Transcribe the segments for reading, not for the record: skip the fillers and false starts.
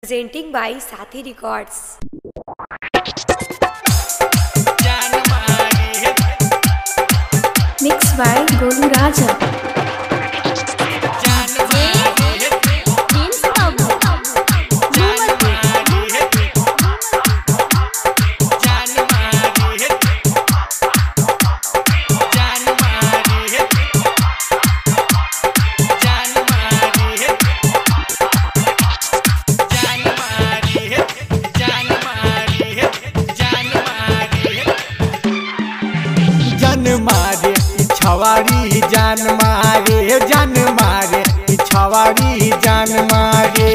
Presenting by Sathi Records. Mixed by Golu Raja. छवारी जान मारे छवारी जान मारे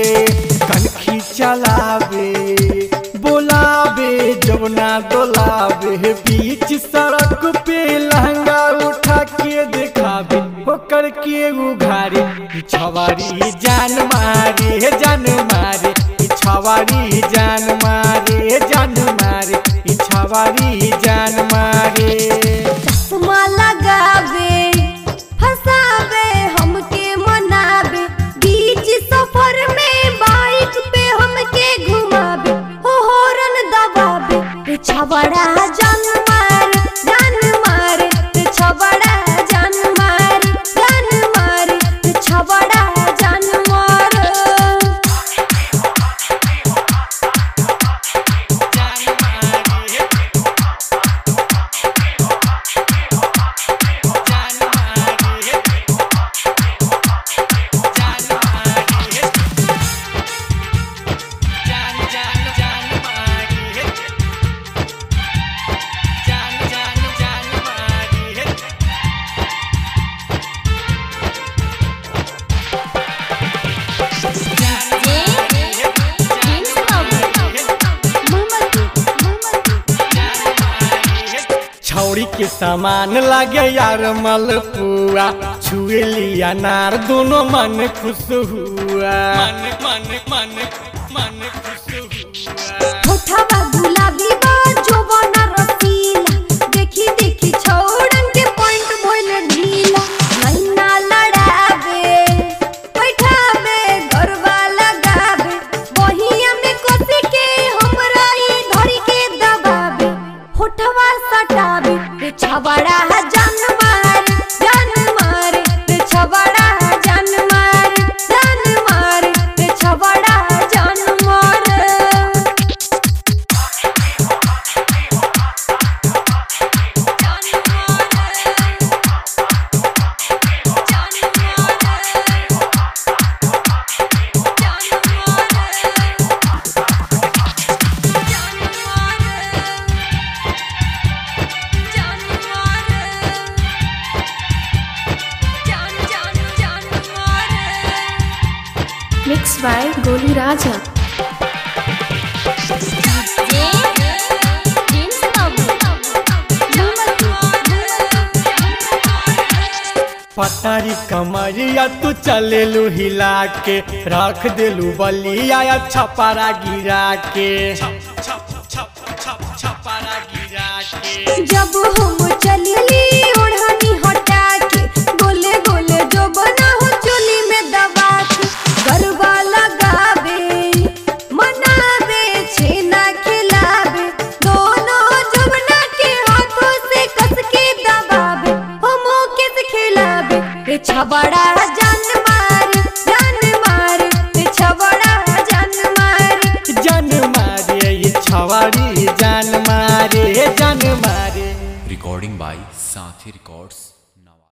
कनखी चलावे बोलावे जवना दोलावे बीच सड़क पे लहंगा उठा के दिखावे होकर के उघारे छवारी जान मारे छवारी जान मारे छवारी जान मारे लगावे फसावे हमके मनावे बीच सफर में बाइक पे हमके घुमावे हो हॉर्न दबावे छबड़ा जान मारे छबड़ा जान मारे छबड़ा जान मारे छौड़ी के सामान लागे यार मलपुआ छुए लिया नार दोनों मन खुश हुआ मन खुश होठवा गुलाबी बा जोबना रसीला देखी देखी छौड़न के पॉइंट भइल ढीला नैना लड़ावे बैठावे गरबा लगावे बहिया में कसी के हमरा ई धरी के दबावे होठवा सटावे छबड़ा जान मारे छबड़ा जान मारे छबड़ा जान मारे Mixed by Golu Raja. पतारी कमरिया तू चलेलू हिला के रख देलू बलिया छपारा गिरा के छपारा गिरा के जब हम चलेली ओढ़नी हटा के गोले गोले जो बना हो चोली में दबा के गरबा लगावे मनावे छेना खिलावे दोनों जबना के हाथों से कस के दबावे हम के से खिलावे छबड़ा जान मारे छबड़ा जान मारे ये छवारी जान मारे Recording by Sathi Records.